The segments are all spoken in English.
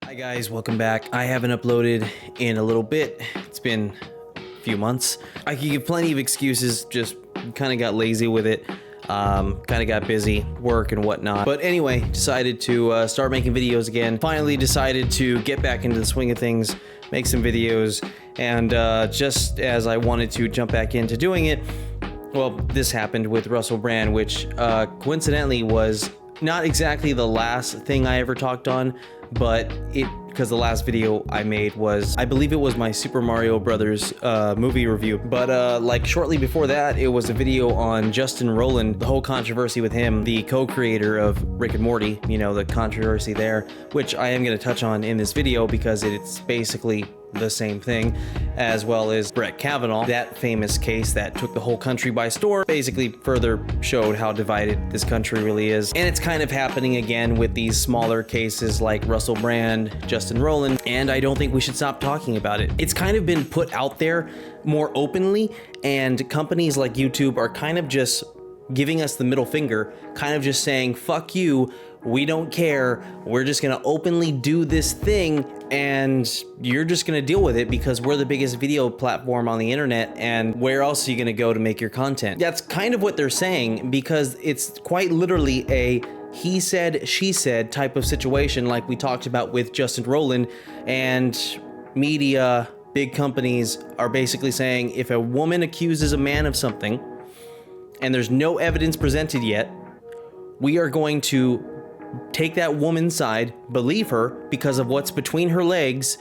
Hi guys, welcome back. I haven't uploaded in a little bit. It's been a few months. I could give plenty of excuses, just kind of got lazy with it. Kind of got busy, work and whatnot. But anyway, decided to start making videos again. Finally decided to get back into the swing of things, make some videos. And just as I wanted to jump back into doing it, well, this happened with Russell Brand, which coincidentally was not exactly the last thing I ever talked on, but because the last video I made was, I believe it was my Super Mario Brothers movie review. But like shortly before that, it was a video on Justin Roiland, the whole controversy with him, the co-creator of Rick and Morty, you know, the controversy there, which I am going to touch on in this video because it's basically the same thing, as well as Brett Kavanaugh, that famous case that took the whole country by storm, basically further showed how divided this country really is. And it's kind of happening again with these smaller cases like Russell Brand, Justin Roiland, and I don't think we should stop talking about it. It's kind of been put out there more openly, and companies like YouTube are kind of just giving us the middle finger, kind of just saying, fuck you, we don't care, we're just gonna openly do this thing and you're just gonna deal with it because we're the biggest video platform on the internet, and where else are you gonna go to make your content? That's kind of what they're saying, because it's quite literally a he said, she said type of situation, like we talked about with Justin Roiland. And media, big companies are basically saying, if a woman accuses a man of something and there's no evidence presented yet, we are going to take that woman's side, believe her because of what's between her legs.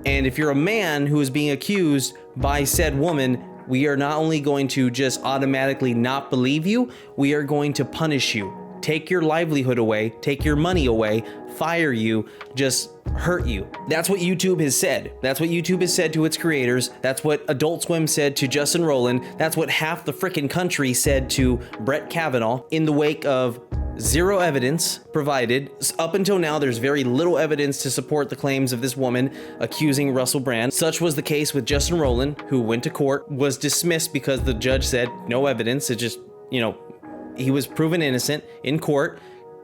And if you're a man who is being accused by said woman, we are not only going to just automatically not believe you, we are going to punish you, take your livelihood away, take your money away, fire you, just hurt you. That's what YouTube has said. That's what YouTube has said to its creators. That's what Adult Swim said to Justin Roiland. That's what half the frickin' country said to Brett Kavanaugh in the wake of zero evidence provided. Up until now, there's very little evidence to support the claims of this woman accusing Russell Brand. Such was the case with Justin Roiland, who went to court, was dismissed because the judge said no evidence. It just, you know, he was proven innocent in court.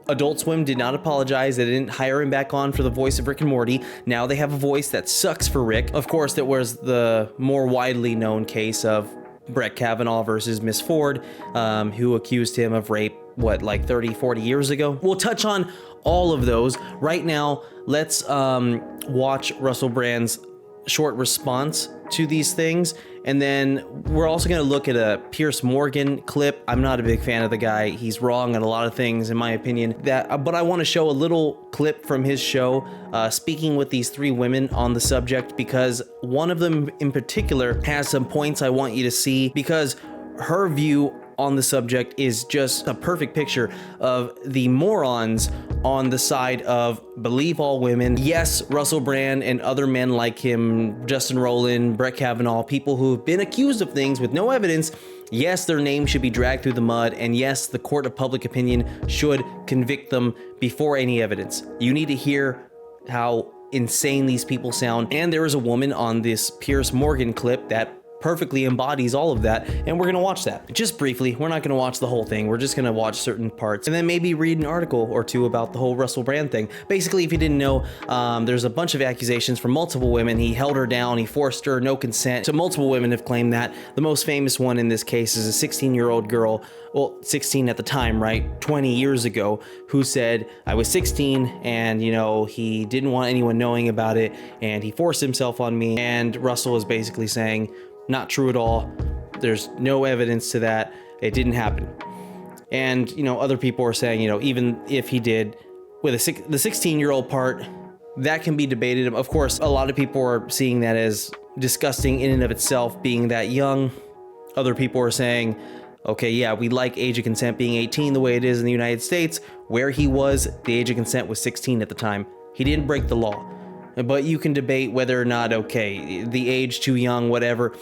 Adult Swim did not apologize. They didn't hire him back on for the voice of Rick and Morty. Now they have a voice that sucks for Rick. Of course, that was the more widely known case of Brett Kavanaugh versus Miss Ford, who accused him of rape, what, like 30, 40 years ago? We'll touch on all of those. Right now, let's watch Russell Brand's short response to these things, and then we're also going to look at a Piers Morgan clip. I'm not a big fan of the guy. He's wrong on a lot of things, in my opinion. But I want to show a little clip from his show, speaking with these three women on the subject, because one of them in particular has some points I want you to see, because her view on the subject is just a perfect picture of the morons on the side of believe all women. Yes, Russell Brand and other men like him, Justin Roiland, Brett Kavanaugh, people who've been accused of things with no evidence. Yes, their name should be dragged through the mud, and yes, the court of public opinion should convict them before any evidence. You need to hear how insane these people sound. And there is a woman on this Piers Morgan clip that perfectly embodies all of that, and we're gonna watch that. Just briefly, we're not gonna watch the whole thing, we're just gonna watch certain parts, and then maybe read an article or two about the whole Russell Brand thing. Basically, if you didn't know, there's a bunch of accusations from multiple women. He held her down, he forced her, no consent. So multiple women have claimed that. The most famous one in this case is a 16-year-old girl, well, 16 at the time, right? 20 years ago, who said, I was 16 and, you know, he didn't want anyone knowing about it and he forced himself on me. And Russell is basically saying, not true at all. There's no evidence to that. It didn't happen. And, you know, other people are saying, you know, even if he did, with the 16-year-old part, that can be debated. Of course, a lot of people are seeing that as disgusting in and of itself, being that young. Other people are saying, okay, yeah, we like age of consent being 18 the way it is in the United States. Where he was, the age of consent was 16 at the time. He didn't break the law. But you can debate whether or not, okay, the age too young, whatever.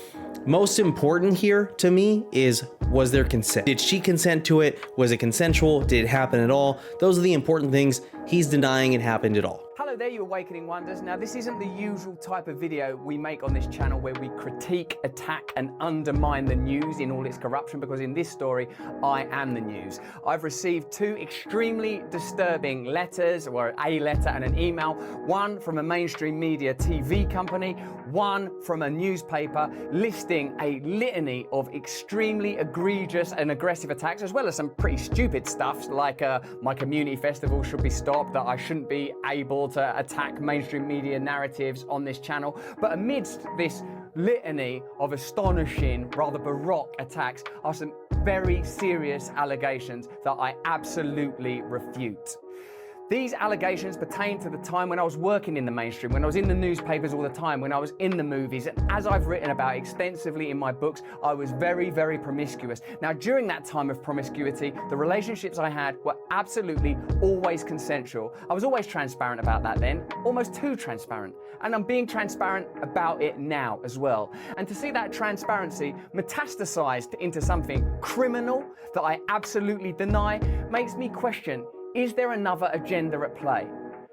Most important here to me is, was there consent? Did she consent to it? Was it consensual? Did it happen at all? Those are the important things. He's denying it happened at all. Hello Hello there, you awakening wonders. Now, this isn't the usual type of video we make on this channel where we critique, attack, and undermine the news in all its corruption, because in this story, I am the news. I've received two extremely disturbing letters, or a letter and an email, one from a mainstream media TV company, one from a newspaper, listing a litany of extremely egregious and aggressive attacks, as well as some pretty stupid stuff, like my community festival should be stopped, that I shouldn't be able to attack mainstream media narratives on this channel. But amidst this litany of astonishing, rather baroque attacks are some very serious allegations that I absolutely refute. These allegations pertain to the time when I was working in the mainstream, when I was in the newspapers all the time, when I was in the movies, and as I've written about extensively in my books, I was very, very promiscuous. Now, during that time of promiscuity, the relationships I had were absolutely always consensual. I was always transparent about that then, almost too transparent. And I'm being transparent about it now as well. And to see that transparency metastasized into something criminal that I absolutely deny makes me question, is there another agenda at play?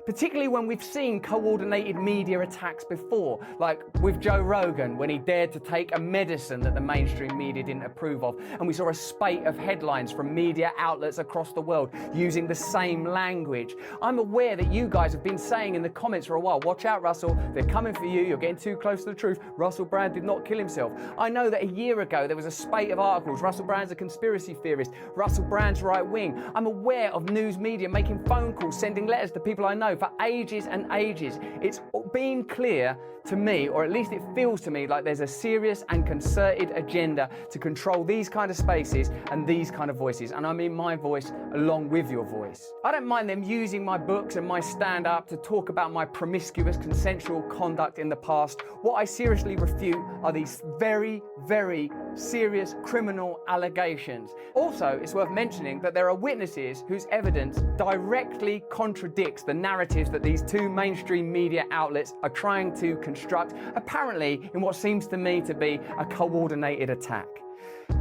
Particularly when we've seen coordinated media attacks before, like with Joe Rogan when he dared to take a medicine that the mainstream media didn't approve of. And we saw a spate of headlines from media outlets across the world using the same language. I'm aware that you guys have been saying in the comments for a while, watch out, Russell, they're coming for you, you're getting too close to the truth. Russell Brand did not kill himself. I know that a year ago there was a spate of articles, Russell Brand's a conspiracy theorist, Russell Brand's right wing. I'm aware of news media making phone calls, sending letters to people I know for ages and ages. It's been clear to me, or at least it feels to me, like there's a serious and concerted agenda to control these kind of spaces and these kind of voices. And I mean my voice along with your voice. I don't mind them using my books and my stand-up to talk about my promiscuous consensual conduct in the past. What I seriously refute are these very, very serious criminal allegations. Also, it's worth mentioning that there are witnesses whose evidence directly contradicts the narratives that these two mainstream media outlets are trying to construct, apparently in what seems to me to be a coordinated attack.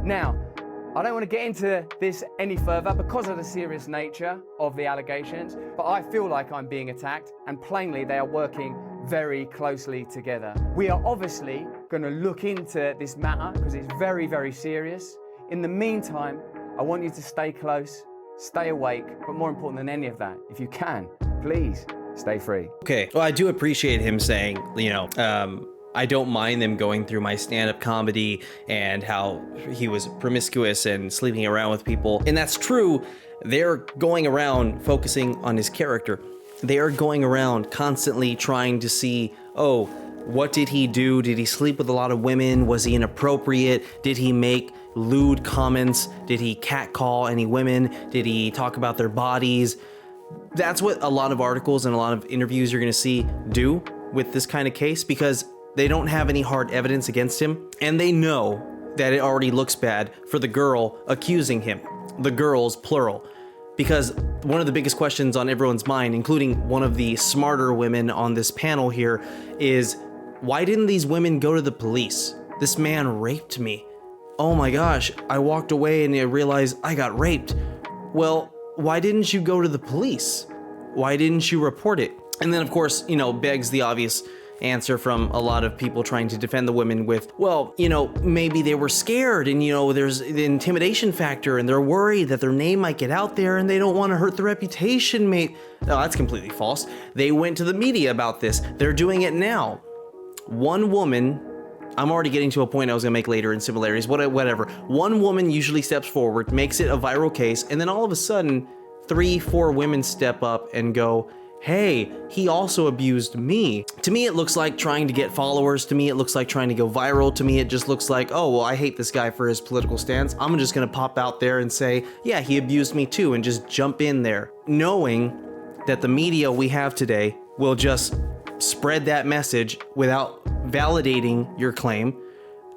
Now, I don't want to get into this any further because of the serious nature of the allegations, but I feel like I'm being attacked, and plainly they are working very closely together. We are obviously going to look into this matter because it's very, very serious. In the meantime, I want you to stay close, stay awake, but more important than any of that, if you can, please stay free. Okay, well, I do appreciate him saying, I don't mind them going through my stand-up comedy and how he was promiscuous and sleeping around with people. And that's true. They're going around focusing on his character. They are going around constantly trying to see, oh, what did he do? Did he sleep with a lot of women? Was he inappropriate? Did he make lewd comments? Did he catcall any women? Did he talk about their bodies? That's what a lot of articles and a lot of interviews you're going to see do with this kind of case, because they don't have any hard evidence against him, and they know that it already looks bad for the girl accusing him. The girls, plural. Because one of the biggest questions on everyone's mind, including one of the smarter women on this panel here, is why didn't these women go to the police? This man raped me. Oh my gosh, I walked away and I realized I got raped. Well, why didn't you go to the police? Why didn't you report it? And then of course, begs the obvious answer from a lot of people trying to defend the women with, well, maybe they were scared and, there's the intimidation factor and they're worried that their name might get out there and they don't want to hurt the reputation, mate. No, that's completely false. They went to the media about this. They're doing it now. One woman, I'm already getting to a point I was gonna make later in similarities, whatever. One woman usually steps forward, makes it a viral case, and then all of a sudden, 3-4 women step up and go, hey, he also abused me. To me, it looks like trying to get followers. To me, it looks like trying to go viral. To me, it just looks like, oh, well, I hate this guy for his political stance. I'm just gonna pop out there and say, yeah, he abused me too, and just jump in there, knowing that the media we have today will just spread that message without validating your claim,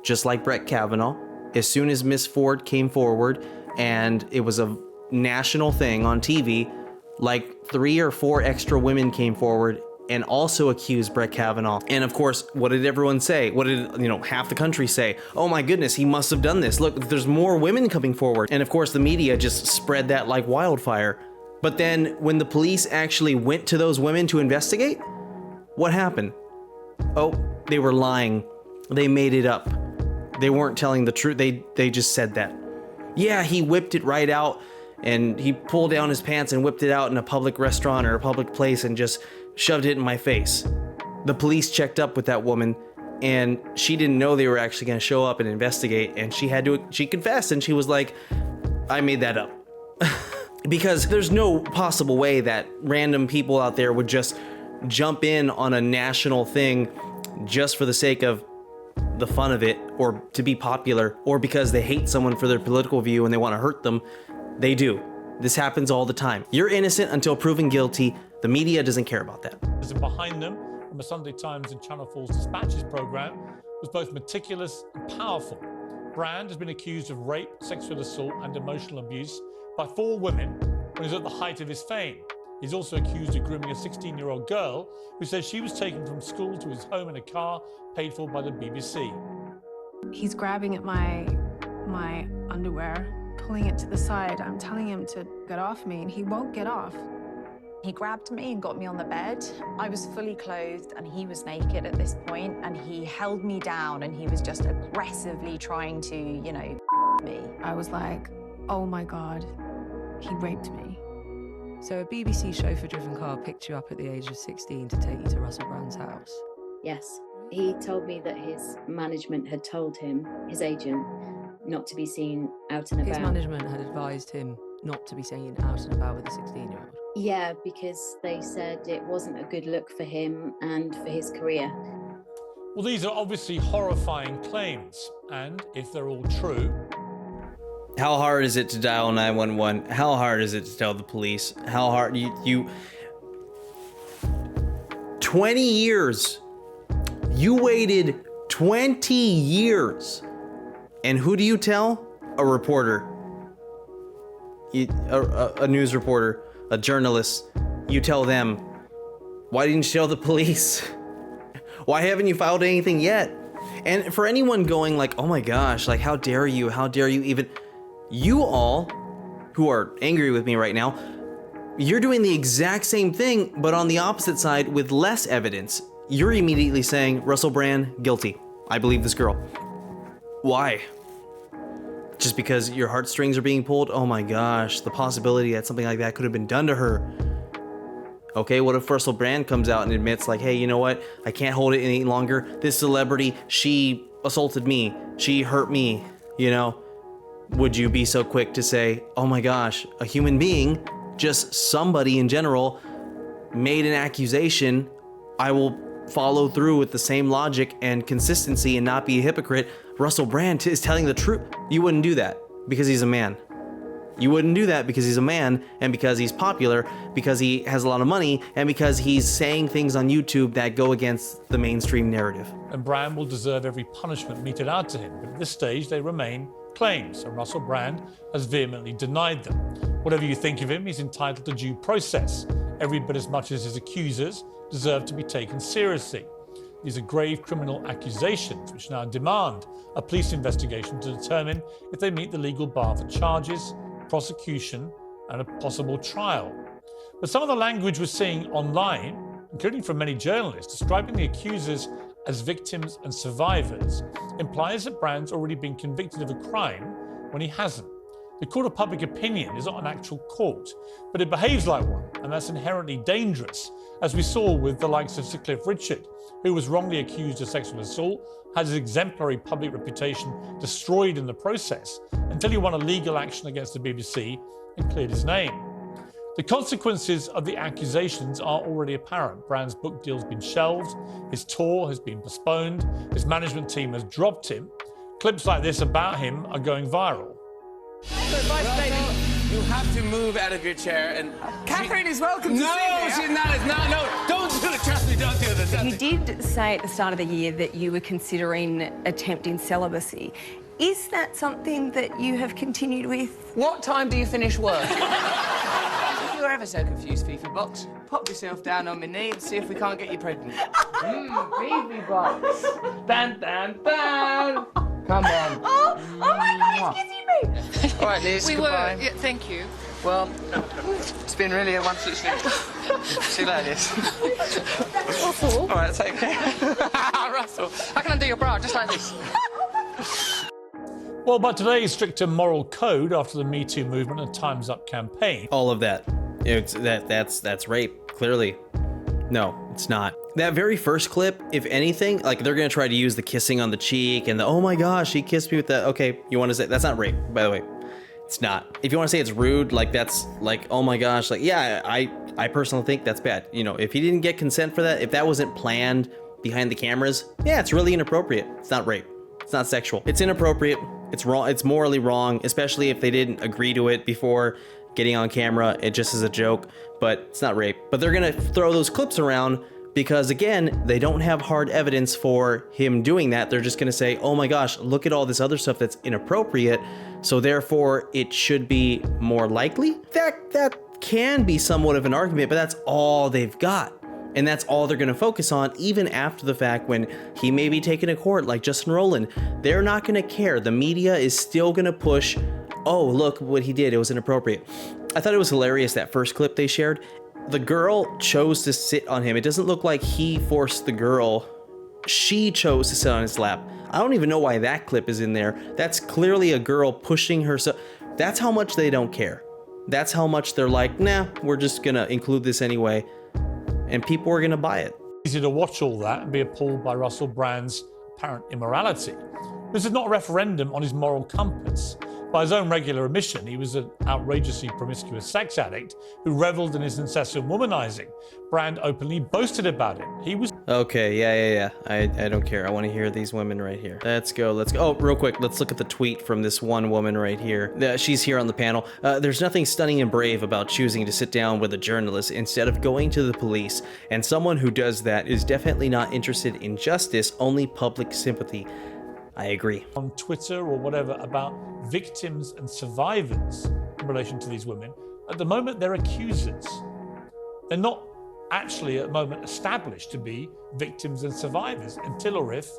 just like Brett Kavanaugh. As soon as Miss Ford came forward and it was a national thing on TV, like 3 or 4 extra women came forward and also accused Brett Kavanaugh. And of course, what did everyone say? What did, half the country say? Oh my goodness, he must have done this. Look, there's more women coming forward. And of course, the media just spread that like wildfire. But then when the police actually went to those women to investigate, what happened? Oh, they were lying. They made it up. They weren't telling the truth. They just said that. Yeah, he whipped it right out, and he pulled down his pants and whipped it out in a public restaurant or a public place and just shoved it in my face. The police checked up with that woman, and she didn't know they were actually going to show up and investigate, and she confessed, and she was like, I made that up. Because there's no possible way that random people out there would just jump in on a national thing just for the sake of the fun of it, or to be popular, or because they hate someone for their political view and they want to hurt them. They do. This happens all the time. You're innocent until proven guilty. The media doesn't care about that. Behind them, from a Sunday Times and Channel 4's Dispatches program, was both meticulous and powerful. Brand has been accused of rape, sexual assault and emotional abuse by 4 women when he was at the height of his fame. He's also accused of grooming a 16-year-old girl who says she was taken from school to his home in a car paid for by the BBC. He's grabbing at my underwear, pulling it to the side. I'm telling him to get off me, and he won't get off. He grabbed me and got me on the bed. I was fully clothed and he was naked at this point, and he held me down and he was just aggressively trying to, you know, me. I was like, oh my God, he raped me. So a BBC chauffeur-driven car picked you up at the age of 16 to take you to Russell Brand's house? Yes. He told me that his management had told him, his agent, not to be seen out and about. His management had advised him not to be seen out and about with a 16-year-old? Yeah, because they said it wasn't a good look for him and for his career. Well, these are obviously horrifying claims, and if they're all true... How hard is it to dial 911? How hard is it to tell the police? How hard you 20 years. You waited 20 years. And who do you tell? A reporter. A news reporter, a journalist. You tell them. Why didn't you tell the police? Why haven't you filed anything yet? And for anyone going like, oh my gosh, like how dare you even... You all who are angry with me right now, you're doing the exact same thing, but on the opposite side with less evidence. You're immediately saying, Russell Brand, guilty. I believe this girl. Why? Just because your heartstrings are being pulled? Oh my gosh, the possibility that something like that could have been done to her. Okay, what if Russell Brand comes out and admits like, hey, you know what? I can't hold it any longer. This celebrity, she assaulted me. She hurt me, you know? Would you be so quick to say, oh my gosh, a human being, just somebody in general, made an accusation, I will follow through with the same logic and consistency and not be a hypocrite. Russell Brand is telling the truth. You wouldn't do that because he's a man. You wouldn't do that because he's a man and because he's popular, because he has a lot of money, and because he's saying things on YouTube that go against the mainstream narrative. And Brand will deserve every punishment meted out to him, but at this stage they remain claims, and Russell Brand has vehemently denied them. Whatever you think of him, he's entitled to due process, every bit as much as his accusers deserve to be taken seriously. These are grave criminal accusations which now demand a police investigation to determine if they meet the legal bar for charges, prosecution and a possible trial. But some of the language we're seeing online, including from many journalists, describing the accusers as victims and survivors, implies that Brand's already been convicted of a crime when he hasn't. The court of public opinion is not an actual court, but it behaves like one, and that's inherently dangerous, as we saw with the likes of Sir Cliff Richard, who was wrongly accused of sexual assault, had his exemplary public reputation destroyed in the process, until he won a legal action against the BBC and cleared his name. The consequences of the accusations are already apparent. Brand's book deal's been shelved, his tour has been postponed, his management team has dropped him. Clips like this about him are going viral. You have to move out of your chair and... Catherine is welcome to see me. No, she's not. No, don't do it. Trust me, don't do this. You did say at the start of the year that you were considering attempting celibacy. Is that something that you have continued with? What time do you finish work? If you're ever so confused, Fifi Box, pop yourself down on my knee and see if we can't get you pregnant. Fifi Box. Dun, dun, dun. Come on. Oh my God, he's kissing me. All right, Liz, goodbye. Yeah, thank you. Well, it's been really a wonderful experience. See you later, Russell. All right, take care. Russell, how can I do your bra just like this? Well, by today's stricter moral code after the Me Too movement and Time's Up campaign, All of that. That's rape, clearly. No, it's not. That very first clip, if anything, like they're gonna try to use the kissing on the cheek and the, oh my gosh, he kissed me with that. Okay, you wanna say, that's not rape, by the way. It's not. If you wanna say it's rude, like that's like, oh my gosh, like, yeah, I personally think that's bad. You know, if he didn't get consent for that, if that wasn't planned behind the cameras, yeah, it's really inappropriate. It's not rape. It's not sexual. It's inappropriate. It's wrong. It's morally wrong, especially if they didn't agree to it before getting on camera. It just is a joke, but it's not rape. But they're gonna throw those clips around because, again, they don't have hard evidence for him doing that. They're just gonna say, oh my gosh, look at all this other stuff that's inappropriate, so therefore it should be more likely. That can be somewhat of an argument, but that's all they've got. And that's all they're gonna focus on, even after the fact when he may be taken to court, like Justin Rowland. They're not gonna care. The media is still gonna push, oh, look what he did, it was inappropriate. I thought it was hilarious, that first clip they shared. The girl chose to sit on him. It doesn't look like he forced the girl. She chose to sit on his lap. I don't even know why that clip is in there. That's clearly a girl pushing herself. That's how much they don't care. That's how much they're like, nah, we're just gonna include this anyway. And people are gonna buy it. easy to watch all that and be appalled by Russell Brand's apparent immorality. This is not a referendum on his moral compass. By his own regular admission, he was an outrageously promiscuous sex addict who reveled in his incessant womanizing. Brand openly boasted about it. He was... Okay, yeah. I don't care. I want to hear these women right here. Let's go. Oh, real quick, let's look at the tweet from this one woman right here. She's here on the panel. There's nothing stunning and brave about choosing to sit down with a journalist instead of going to the police. And someone who does that is definitely not interested in justice, only public sympathy. I agree. On Twitter or whatever about victims and survivors in relation to these women. At the moment, they're accusers. They're not actually at the moment established to be victims and survivors until or if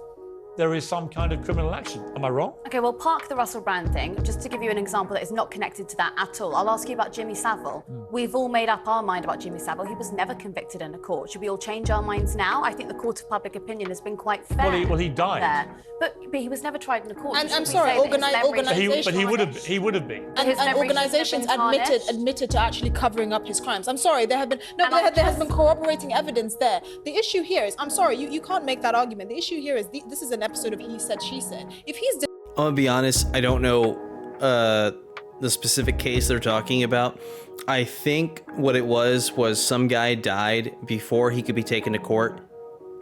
there is some kind of criminal action. Am I wrong? Okay, well, park the Russell Brand thing. Just to give you an example that is not connected to that at all, I'll ask you about Jimmy Savile. We've all made up our mind about Jimmy Savile. He was never convicted in a court. Should we all change our minds now? I think the court of public opinion has been quite fair. Well, he died. There. But he was never tried in a court. And I'm sorry, organizations. But he would have been. And organizations admitted to actually covering up his crimes. I'm sorry, there has been corroborating evidence there. The issue here is, I'm sorry, you can't make that argument. The issue here is this is an episode of He Said, She Said. If he's... I'm gonna be honest, I don't know the specific case they're talking about. I think what it was some guy died before he could be taken to court.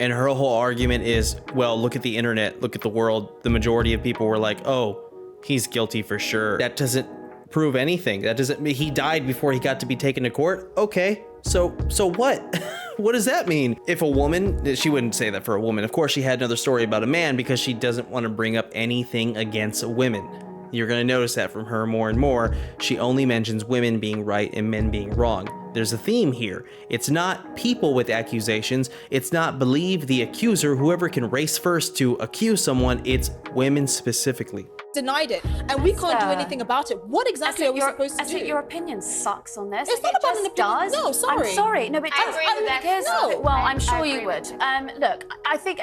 And her whole argument is, well, look at the internet, look at the world. The majority of people were like, oh, he's guilty for sure. That doesn't prove anything. That doesn't mean he died before he got to be taken to court. Okay, so what? What does that mean? If a woman, she wouldn't say that for a woman. Of course, she had another story about a man because she doesn't want to bring up anything against women. You're going to notice that from her more and more. She only mentions women being right and men being wrong. There's a theme here. It's not people with accusations. It's not believe the accuser, whoever can race first to accuse someone. It's women specifically. Denied it, and we can't do anything about it. What exactly are we supposed to do? Your opinion sucks on this. It's not about an opinion. No, sorry. I'm sorry. No, but it does. No. Well, I'm sure you would. Look, I think,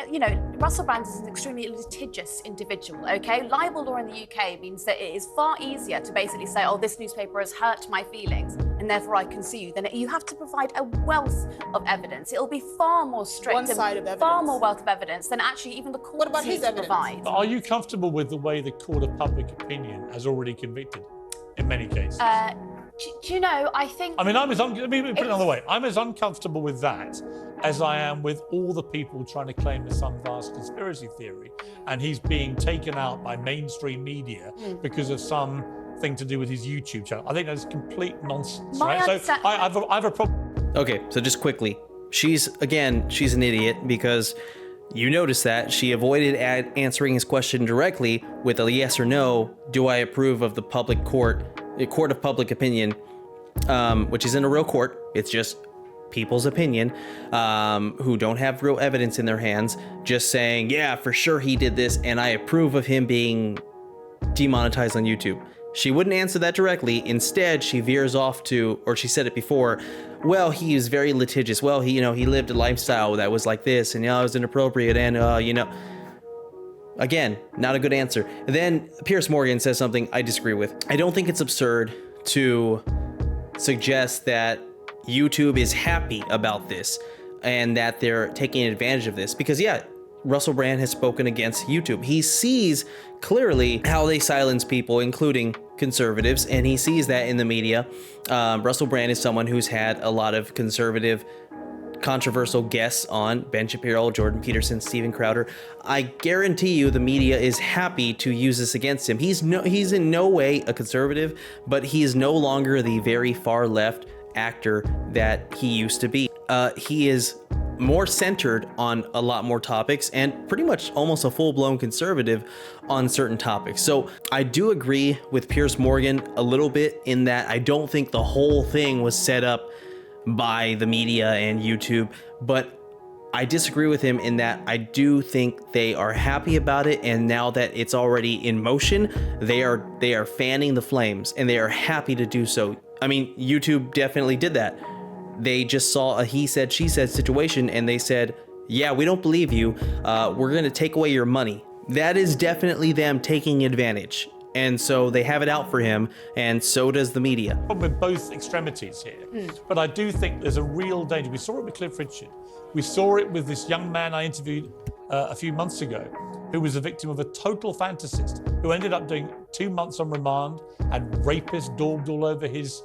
Russell Brand is an extremely litigious individual, okay? Libel law in the UK means that it is far easier to basically say, oh, this newspaper has hurt my feelings, and therefore I can sue you. Then you have to provide a wealth of evidence. It'll be far more strict. One side of evidence. Far more wealth of evidence than actually even the court needs to provide. But are you comfortable with the way the court of public opinion has already convicted in many cases? Do you know, I think... let me put it another way. I'm as uncomfortable with that as I am with all the people trying to claim there's some vast conspiracy theory and he's being taken out by mainstream media because of something to do with his YouTube channel. I think that's complete nonsense, right? So I have a problem. Okay, so just quickly, she's an idiot because you notice that she avoided answering his question directly with a yes or no. Do I approve of the court of public opinion, which isn't a real court. It's just people's opinion, who don't have real evidence in their hands, just saying, yeah, for sure he did this, and I approve of him being demonetized on YouTube. She wouldn't answer that directly. Instead, she veers off to, or she said it before, well, he was very litigious. Well, he lived a lifestyle that was like this, and it was inappropriate, and again, not a good answer. And then Piers Morgan says something I disagree with. I don't think it's absurd to suggest that YouTube is happy about this and that they're taking advantage of this, because yeah, Russell Brand has spoken against YouTube. He sees clearly how they silence people, including conservatives, and he sees that in the media. Russell Brand is someone who's had a lot of conservative, controversial guests on: Ben Shapiro, Jordan Peterson, Steven Crowder. I guarantee you the media is happy to use this against him. He's in no way a conservative, but he is no longer the very far left actor that he used to be. He is more centered on a lot more topics and pretty much almost a full-blown conservative on certain topics. So I do agree with Piers Morgan a little bit in that I don't think the whole thing was set up by the media and YouTube, but I disagree with him in that I do think they are happy about it, and now that it's already in motion, they are fanning the flames, and they are happy to do so. I mean, YouTube definitely did that. They just saw a he said, she said situation, and they said, yeah, we don't believe you. We're going to take away your money. That is definitely them taking advantage. And so they have it out for him, and so does the media. With both extremities here, but I do think there's a real danger. We saw it with Cliff Richard. We saw it with this young man I interviewed a few months ago, who was a victim of a total fantasist, who ended up doing 2 months on remand, had rapists daubed all over his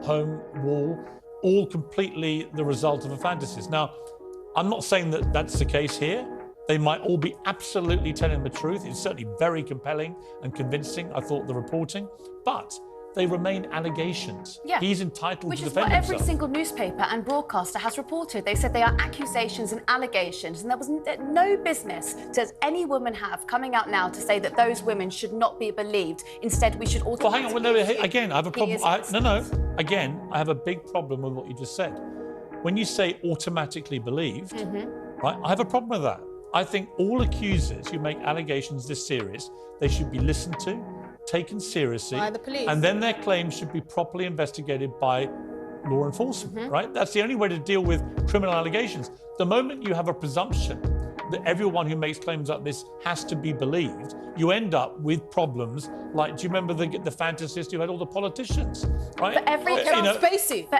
home wall, all completely the result of a fantasist. Now, I'm not saying that that's the case here. They might all be absolutely telling the truth. It's certainly very compelling and convincing, I thought, the reporting, but they remain allegations. Yeah. He's entitled Which to is defend what every himself. single newspaper and broadcaster has reported. They said they are accusations and allegations, and there was no business does any woman have coming out now to say that those women should not be believed. Instead, we should all. Well, hang on. Well, no, again, I have a problem. Again, I have a big problem with what you just said. When you say automatically believed, right? I have a problem with that. I think all accusers who make allegations this serious, they should be listened to, taken seriously, by the police, and then their claims should be properly investigated by law enforcement, right? That's the only way to deal with criminal allegations. The moment you have a presumption that everyone who makes claims like this has to be believed, you end up with problems like, do you remember the fantasist who had all the politicians, right? For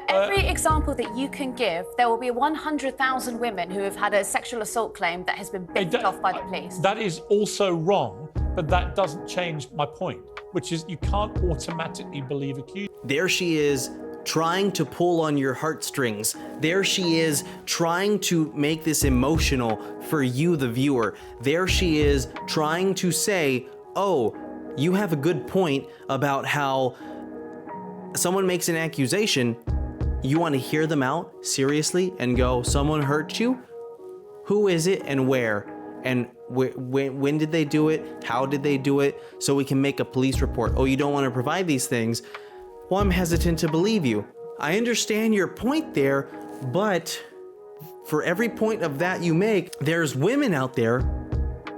every example that you can give, there will be 100,000 women who have had a sexual assault claim that has been biffed off by the police. That is also wrong, but that doesn't change my point, which is you can't automatically believe accused. There she is, trying to pull on your heartstrings. There she is, trying to make this emotional for you, the viewer. There she is, trying to say, oh, you have a good point about how someone makes an accusation. You want to hear them out seriously and go, someone hurt you? Who is it and where? And when did they do it? How did they do it? So we can make a police report. Oh, you don't want to provide these things? Well, I'm hesitant to believe you. I understand your point there, but for every point of that you make, there's women out there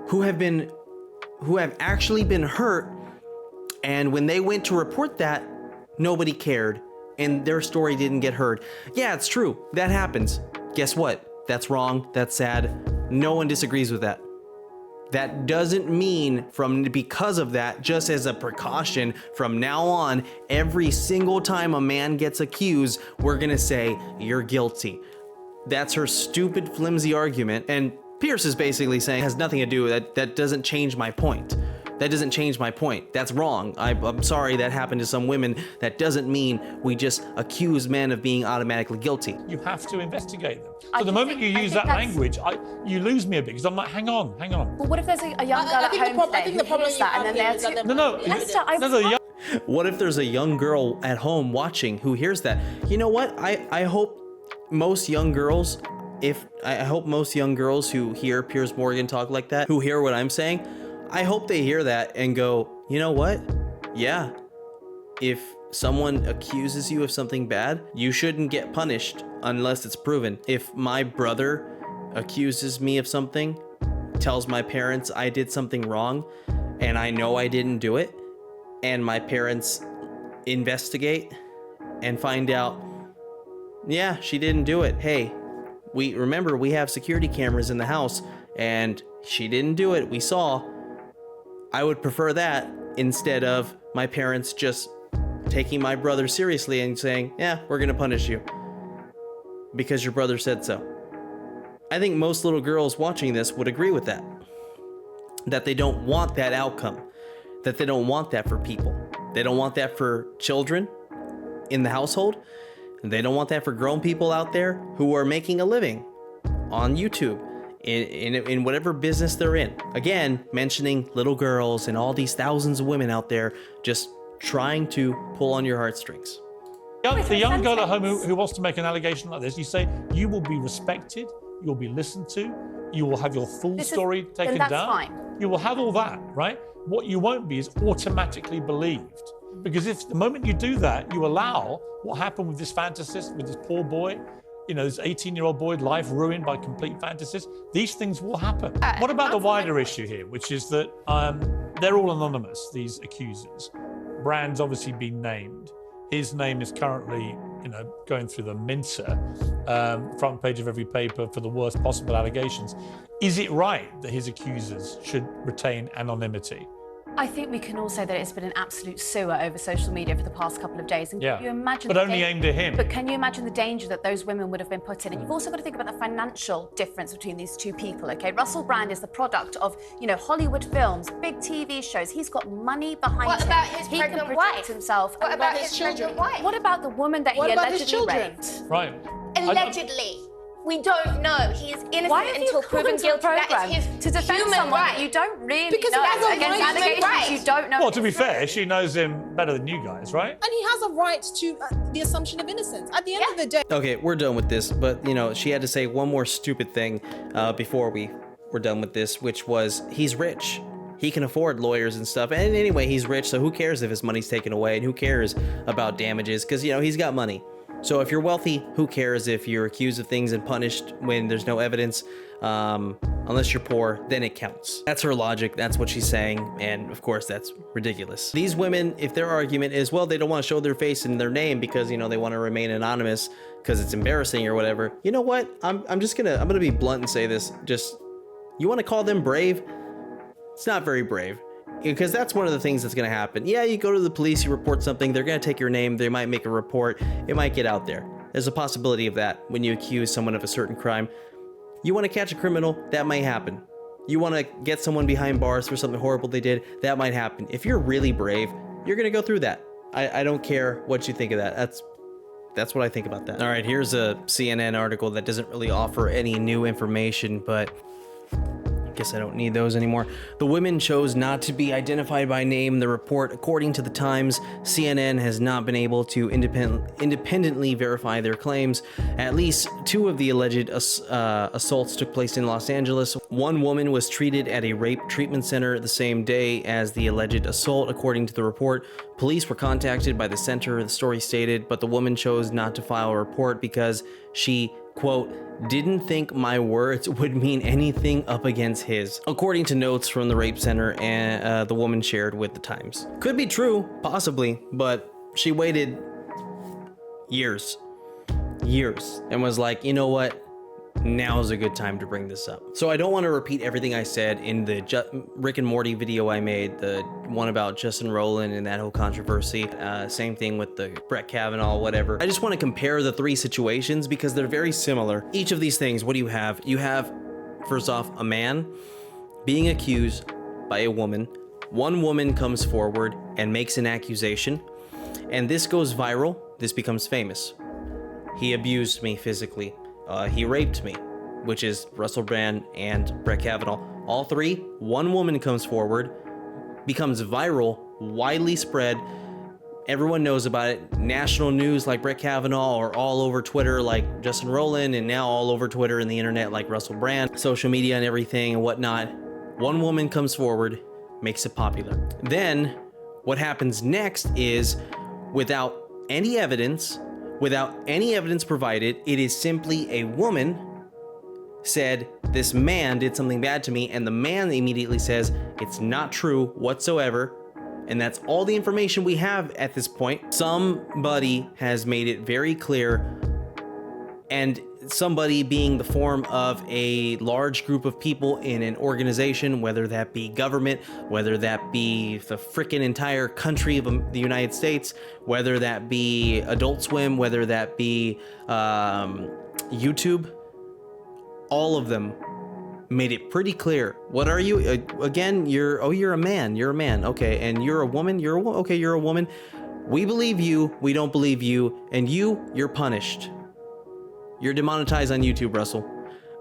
who have actually been hurt, and when they went to report that, nobody cared, and their story didn't get heard. Yeah, it's true. That happens. Guess what? That's wrong. That's sad. No one disagrees with that. That doesn't mean because of that, just as a precaution, from now on, every single time a man gets accused, we're gonna say, you're guilty. That's her stupid, flimsy argument. And Pierce is basically saying, has nothing to do with that. That doesn't change my point. That doesn't change my point. That's wrong. I'm sorry that happened to some women. That doesn't mean we just accuse men of being automatically guilty. You have to investigate them. So the moment you use that language, you lose me a bit, because I'm like, hang on. Well, what if there's a young girl at home today who hears that, and then they're What if there's a young girl at home watching who hears that? You know what? I hope most young girls, who hear Piers Morgan talk like that, who hear what I'm saying, I hope they hear that and go, you know what? Yeah, if someone accuses you of something bad, you shouldn't get punished unless it's proven. If my brother accuses me of something, tells my parents I did something wrong, and I know I didn't do it, and my parents investigate and find out, yeah, she didn't do it. Hey, we have security cameras in the house and she didn't do it. We saw. I would prefer that instead of my parents just taking my brother seriously and saying, yeah, we're gonna punish you because your brother said so. I think most little girls watching this would agree with that. That they don't want that outcome. That they don't want that for people. They don't want that for children in the household. They don't want that for grown people out there who are making a living on YouTube, in whatever business they're in. Again, mentioning little girls and all these thousands of women out there just trying to pull on your heartstrings. The young girl at home who wants to make an allegation like this, you say, you will be respected, you'll be listened to, you will have your full story taken down. That's fine. You will have all that, right? What you won't be is automatically believed. Because if the moment you do that, you allow what happened with this fantasist, with this poor boy, you know, this 18-year-old boy, life ruined by complete fantasies, these things will happen. What about the wider issue here, which is that they're all anonymous, these accusers. Brand's obviously been named. His name is currently, you know, going through the mincer, front page of every paper for the worst possible allegations. Is it right that his accusers should retain anonymity? I think we can all say that it's been an absolute sewer over social media for the past couple of days. And can you imagine but only aimed at him. But can you imagine the danger that those women would have been put in? And you've also got to think about the financial difference between these two people, okay? Russell Brand is the product of, you know, Hollywood films, big TV shows. He's got money behind him. What about his he pregnant can protect wife? himself. What about his children? What about the woman that he allegedly raped? Right. Allegedly. We don't know. He is innocent Why have you until proven come to the guilty. That programme is his to defend human someone right. that you don't really Because know. he has a Against right. allegations you don't know. Well, to be fair, she knows him better than you guys, right? And he has a right to the assumption of innocence. At the end of the day. Okay, we're done with this, but you know, she had to say one more stupid thing before we were done with this, which was he's rich. He can afford lawyers and stuff. And anyway, he's rich, so who cares if his money's taken away and who cares about damages? Because, you know, he's got money. So if you're wealthy, who cares if you're accused of things and punished when there's no evidence? Unless you're poor, then it counts. That's her logic. That's what she's saying. And of course, that's ridiculous. These women, if their argument is, well, they don't want to show their face and their name because, you know, they want to remain anonymous because it's embarrassing or whatever. You know what? I'm gonna be blunt and say this. Just, you want to call them brave? It's not very brave. Because that's one of the things that's going to happen. Yeah, you go to the police, you report something, they're going to take your name, they might make a report, it might get out there. There's a possibility of that when you accuse someone of a certain crime. You want to catch a criminal, that might happen. You want to get someone behind bars for something horrible they did, that might happen. If you're really brave, you're going to go through that. I don't care what you think of that. That's what I think about that. All right, here's a CNN article that doesn't really offer any new information, but guess I don't need those anymore. The women chose not to be identified by name in the report. According to the Times, CNN has not been able to independently verify their claims. At least 2 of the alleged assaults took place in Los Angeles. One woman was treated at a rape treatment center the same day as the alleged assault, according to the report. Police were contacted by the center, the story stated, but the woman chose not to file a report because she, quote, didn't think my words would mean anything up against his, according to notes from the rape center and the woman shared with the Times. Could be true, possibly, but she waited years, and was like, you know what? Now's a good time to bring this up. So I don't want to repeat everything I said in the Rick and Morty video I made, the one about Justin Roiland and that whole controversy. Same thing with the Brett Kavanaugh, whatever. I just want to compare the 3 situations because they're very similar. Each of these things, what do you have? You have, first off, a man being accused by a woman. One woman comes forward and makes an accusation, and this goes viral. This becomes famous. He abused me physically. He raped me, which is Russell Brand and Brett Kavanaugh. All 3, one woman comes forward, becomes viral, widely spread. Everyone knows about it. National news like Brett Kavanaugh, or all over Twitter like Justin Roiland, and now all over Twitter and the internet like Russell Brand, social media and everything and whatnot. One woman comes forward, makes it popular. Then what happens next is, without any evidence provided, it is simply a woman said, this man did something bad to me, and the man immediately says, it's not true whatsoever. And that's all the information we have at this point. Somebody has made it very clear, and somebody being the form of a large group of people in an organization, whether that be government, whether that be the frickin' entire country of the United States, whether that be Adult Swim, whether that be YouTube, all of them made it pretty clear. What are you? Again, you're a man. You're a man. Okay, and you're a woman. You're a woman. We believe you. We don't believe you. And you're punished. You're demonetized on YouTube, Russell.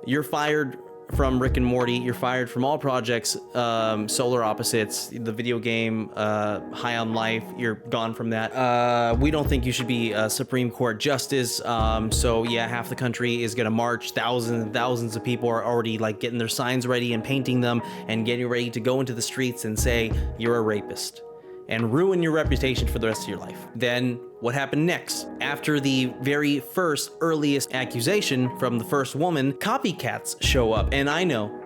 You're fired from Rick and Morty. You're fired from all projects, Solar Opposites, the video game, High on Life. You're gone from that. We don't think you should be a Supreme Court justice. So yeah, half the country is gonna march. Thousands and thousands of people are already like getting their signs ready and painting them and getting ready to go into the streets and say you're a rapist and ruin your reputation for the rest of your life. Then what happened next? After the very first earliest accusation from the first woman, copycats show up. And I know,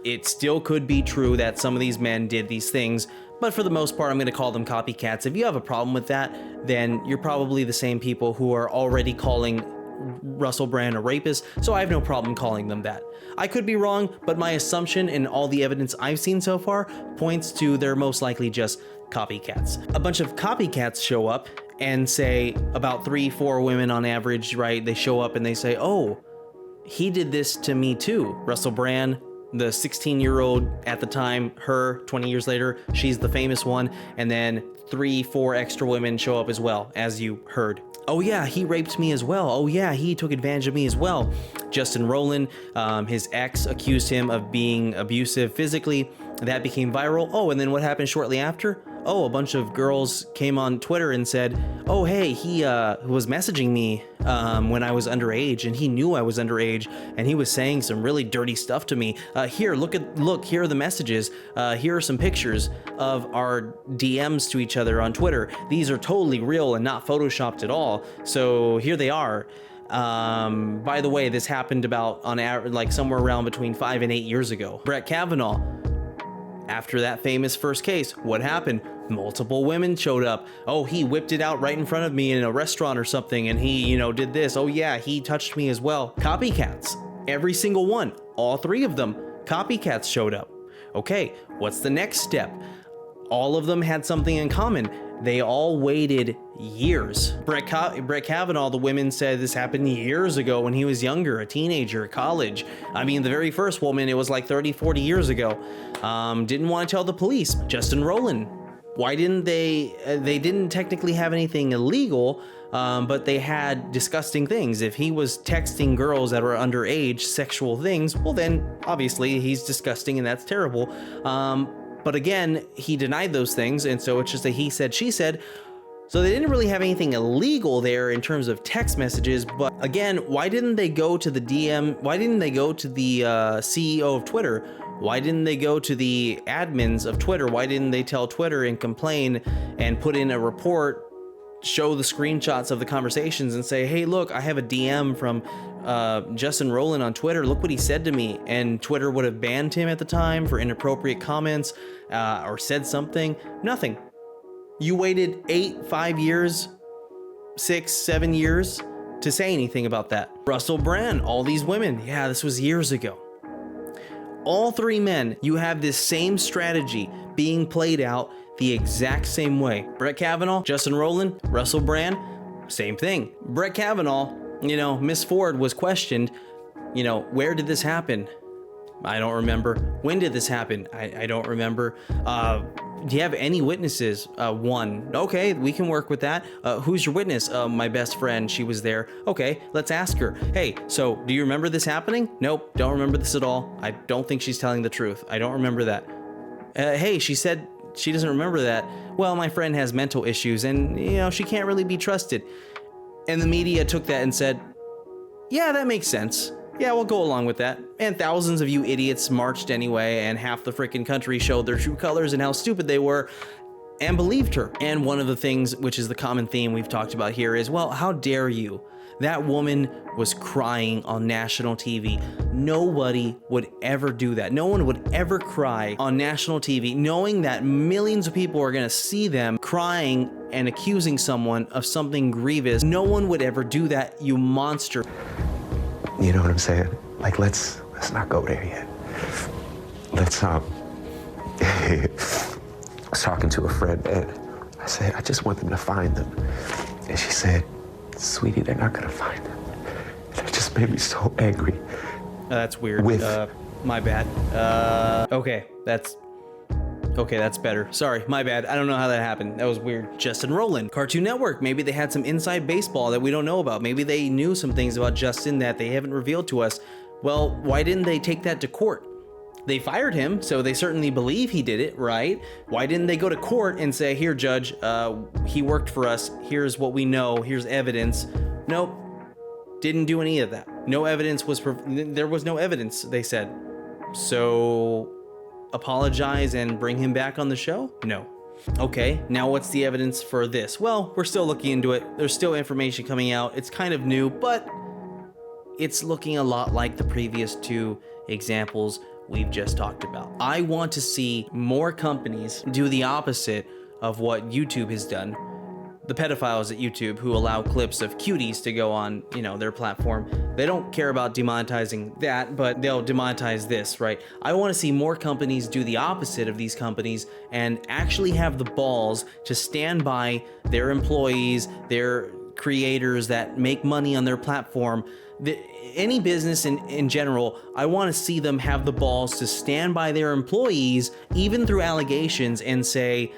it still could be true that some of these men did these things, but for the most part, I'm gonna call them copycats. If you have a problem with that, then you're probably the same people who are already calling Russell Brand a rapist, so I have no problem calling them that. I could be wrong, but my assumption and all the evidence I've seen so far points to they're most likely just copycats. A bunch of copycats show up and say about 3-4 women on average, right? They show up and they say, oh, he did this to me too. Russell Brand, the 16-year-old at the time, her 20 years later, she's the famous one. And then 3-4 extra women show up as well, as you heard. Oh yeah, he raped me as well. Oh yeah, he took advantage of me as well. Justin Rowland, his ex accused him of being abusive physically. That became viral. Oh, and then what happened shortly after? Oh, a bunch of girls came on Twitter and said, oh, hey, he was messaging me when I was underage, and he knew I was underage, and he was saying some really dirty stuff to me. Here, look, here are the messages. Here are some pictures of our DMs to each other on Twitter. These are totally real and not photoshopped at all. So here they are. By the way, this happened about on average, like somewhere around between 5 and 8 years ago. Brett Kavanaugh. After that famous first case, what happened? Multiple women showed up. Oh, he whipped it out right in front of me in a restaurant or something, and he, did this. Oh yeah, he touched me as well. Copycats. Every single one. All 3 of them. Copycats showed up. Okay, what's the next step? All of them had something in common. They all waited years. Brett Kavanaugh, the women said this happened years ago when he was younger, a teenager, college. I mean, the very first woman, it was like 30, 40 years ago. Didn't want to tell the police. Justin Rowland. Why didn't they didn't technically have anything illegal, but they had disgusting things. If he was texting girls that were underage sexual things, well then, obviously, he's disgusting and that's terrible. But again, he denied those things, and so it's just a he said, she said. So they didn't really have anything illegal there in terms of text messages. But again, why didn't they go to the DM? Why didn't they go to the CEO of Twitter? Why didn't they go to the admins of Twitter? Why didn't they tell Twitter and complain and put in a report, show the screenshots of the conversations and say, hey, look, I have a DM from Justin Rowland on Twitter. Look what he said to me. And Twitter would have banned him at the time for inappropriate comments or said something. Nothing. You waited 5 years, 6, 7 years to say anything about that. Russell Brand, all these women. Yeah, this was years ago. All 3 men, you have this same strategy being played out the exact same way. Brett Kavanaugh, Justin Rowland, Russell Brand, same thing. Brett Kavanaugh, Miss Ford was questioned, where did this happen? I don't remember. When did this happen? I don't remember. Do you have any witnesses? 1. Okay, we can work with that. Who's your witness? My best friend, she was there. Okay, let's ask her. Hey, so do you remember this happening? Nope, don't remember this at all. I don't think she's telling the truth. I don't remember that. Hey, she said she doesn't remember that. Well, my friend has mental issues and, she can't really be trusted. And the media took that and said, yeah, that makes sense. Yeah, we'll go along with that. And thousands of you idiots marched anyway, and half the freaking country showed their true colors and how stupid they were and believed her. And one of the things, which is the common theme we've talked about here, is, well, how dare you? That woman was crying on national TV. Nobody would ever do that. No one would ever cry on national TV knowing that millions of people are gonna see them crying and accusing someone of something grievous. No one would ever do that, you monster. You know what I'm saying? Like, let's not go there yet. Let's, I was talking to a friend, and I said, I just want them to find them. And she said, sweetie, they're not gonna find them. And that just made me so angry. That's weird. My bad. Okay, that's better. Sorry, my bad. I don't know how that happened. That was weird. Justin Roiland, Cartoon Network. Maybe they had some inside baseball that we don't know about. Maybe they knew some things about Justin that they haven't revealed to us. Well, why didn't they take that to court? They fired him, so they certainly believe he did it, right? Why didn't they go to court and say, here, judge, he worked for us. Here's what we know. Here's evidence. Nope. Didn't do any of that. No evidence was, there was no evidence, they said. So apologize and bring him back on the show? No. Okay, now what's the evidence for this? Well, we're still looking into it. There's still information coming out. It's kind of new, but it's looking a lot like the previous two examples we've just talked about. I want to see more companies do the opposite of what YouTube has done. The pedophiles at YouTube who allow clips of cuties to go on, you know, their platform. They don't care about demonetizing that, but they'll demonetize this, right? I want to see more companies do the opposite of these companies and actually have the balls to stand by their employees, their creators that make money on their platform. Any business in general, I want to see them have the balls to stand by their employees, even through allegations, and say,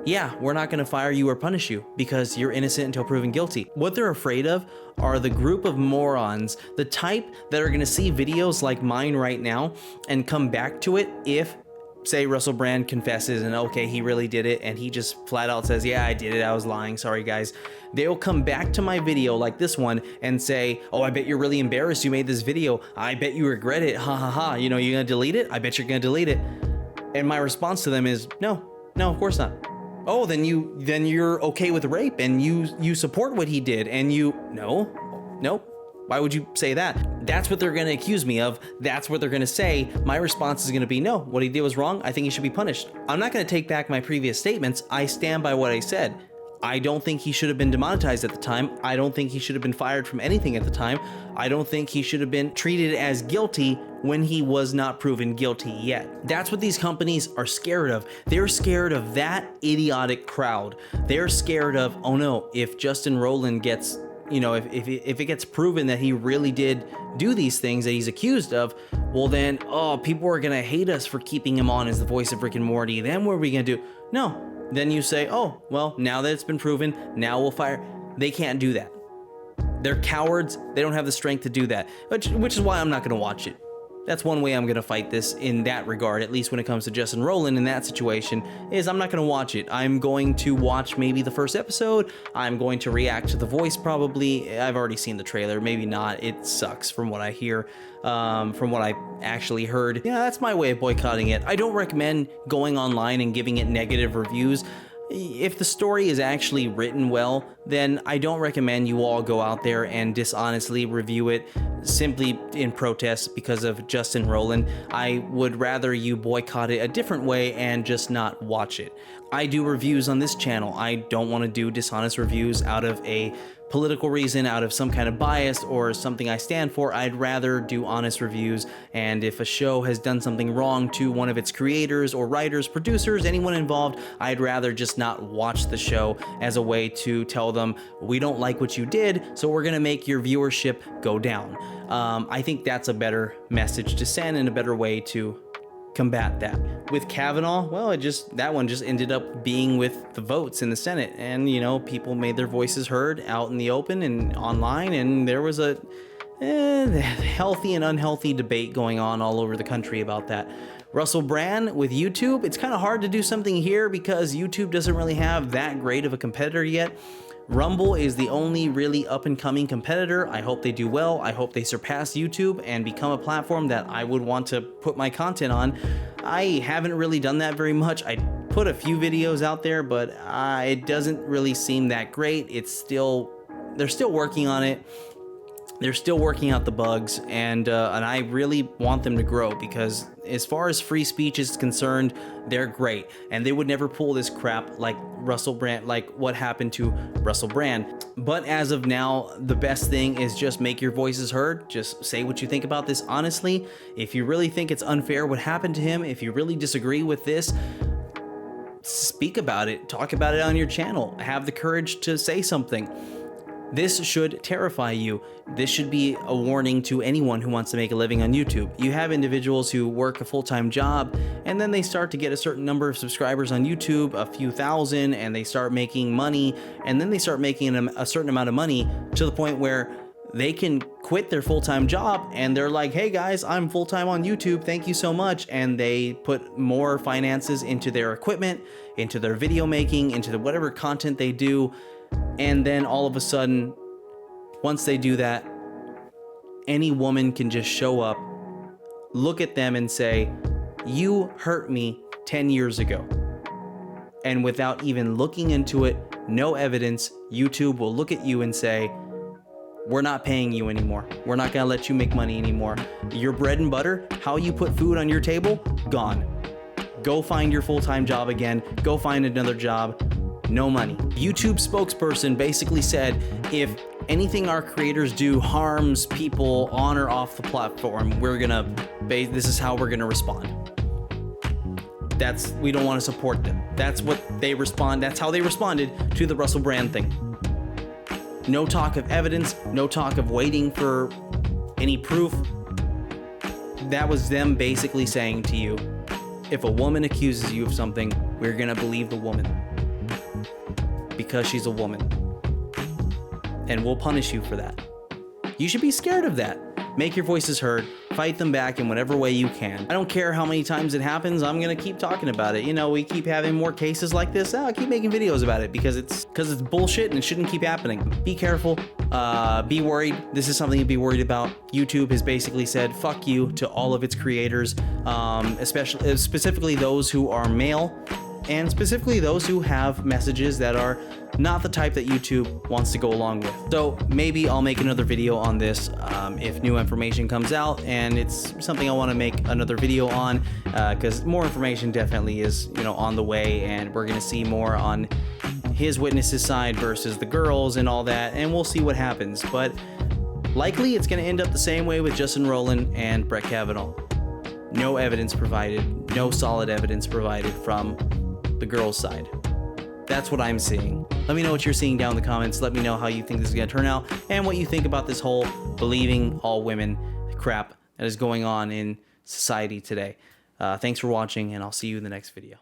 yeah, we're not going to fire you or punish you because you're innocent until proven guilty. What they're afraid of are the group of morons, the type that are going to see videos like mine right now and come back to it if, say, Russell Brand confesses and okay, he really did it, and he just flat out says, yeah, I did it, I was lying, sorry guys. They'll come back to my video like this one and say, oh, I bet you're really embarrassed you made this video. I bet you regret it, ha ha ha. You know, you're gonna delete it? I bet you're gonna delete it. And my response to them is, no, of course not. Oh, then you're okay with rape and you support what he did, and no. Why would you say that? That's what they're gonna accuse me of. That's what they're gonna say. My response is gonna be, no, what he did was wrong. I think he should be punished. I'm not gonna take back my previous statements. I stand by what I said. I don't think he should have been demonetized at the time. I don't think he should have been fired from anything at the time. I don't think he should have been treated as guilty when he was not proven guilty yet. That's what these companies are scared of. They're scared of that idiotic crowd. They're scared of, oh no, if Justin Roiland gets, you know, if it gets proven that he really did do these things that he's accused of, well then, oh, people are gonna hate us for keeping him on as the voice of Rick and Morty. Then what are we gonna do? No. Then you say, oh, well, now that it's been proven, now we'll fire. They can't do that. They're cowards. They don't have the strength to do that, which is why I'm not gonna watch it. That's one way I'm gonna fight this in that regard, at least when it comes to Justin Roiland in that situation, is I'm not gonna watch it. I'm going to watch maybe the first episode. I'm going to react to the voice probably. I've already seen the trailer, maybe not. It sucks from what I hear, from what I actually heard. Yeah, that's my way of boycotting it. I don't recommend going online and giving it negative reviews. If the story is actually written well, then I don't recommend you all go out there and dishonestly review it simply in protest because of Justin Roiland. I would rather you boycott it a different way and just not watch it. I do reviews on this channel. I don't want to do dishonest reviews out of a political reason, out of some kind of bias or something I stand for. I'd rather do honest reviews, and if a show has done something wrong to one of its creators or writers, producers, anyone involved, I'd rather just not watch the show as a way to tell them, we don't like what you did, so we're gonna make your viewership go down. I think that's a better message to send and a better way to combat that. With Kavanaugh, well, that one just ended up being with the votes in the Senate, and you know, people made their voices heard out in the open and online, and there was a healthy and unhealthy debate going on all over the country about that. Russell Brand with YouTube, it's kind of hard to do something here because YouTube doesn't really have that great of a competitor yet. Rumble is the only really up-and-coming competitor. I hope they do well. I hope they surpass YouTube and become a platform that I would want to put my content on. I haven't really done that very much. I put a few videos out there, but it doesn't really seem that great. It's still They're still working on it. They're still working out the bugs, and I really want them to grow, because as far as free speech is concerned, they're great, and they would never pull this crap like Russell Brand, like what happened to Russell Brand. But as of now, the best thing is just make your voices heard. Just say what you think about this honestly. If you really think it's unfair what happened to him, if you really disagree with this, speak about it. Talk about it on your channel. Have the courage to say something. This should terrify you. This should be a warning to anyone who wants to make a living on YouTube. You have individuals who work a full-time job, and then they start to get a certain number of subscribers on YouTube, a few thousand, and they start making money, and then they start making a certain amount of money to the point where they can quit their full-time job, and they're like, hey guys, I'm full-time on YouTube, thank you so much. And they put more finances into their equipment, into their video making, into whatever content they do. And then all of a sudden, once they do that, any woman can just show up, look at them and say, you hurt me 10 years ago. And without even looking into it, no evidence, YouTube will look at you and say, we're not paying you anymore. We're not gonna let you make money anymore. Your bread and butter, how you put food on your table, gone. Go find your full-time job again. Go find another job. No money. YouTube spokesperson basically said, if anything our creators do harms people on or off the platform, this is how we're gonna respond. We don't want to support them. That's how they responded to the Russell Brand thing. No talk of evidence, no talk of waiting for any proof. That was them basically saying to you, if a woman accuses you of something, we're gonna believe the woman. Because she's a woman, and we'll punish you for that. You should be scared of that. Make your voices heard, fight them back in whatever way you can. I don't care how many times it happens, I'm gonna keep talking about it. You know, we keep having more cases like this, I'll keep making videos about it because it's bullshit and it shouldn't keep happening. Be careful, be worried. This is something to be worried about. YouTube has basically said fuck you to all of its creators, specifically those who are male, and specifically those who have messages that are not the type that YouTube wants to go along with. So maybe I'll make another video on this if new information comes out, and it's something I want to make another video on because more information definitely is, you know, on the way, and we're gonna see more on his witnesses side versus the girls and all that, and we'll see what happens. But likely it's gonna end up the same way with Justin Rowland and Brett Kavanaugh. No evidence provided, no solid evidence provided from the girls' side. That's what I'm seeing. Let me know what you're seeing down in the comments. Let me know how you think this is gonna turn out and what you think about this whole believing all women crap that is going on in society today. Thanks for watching, and I'll see you in the next video.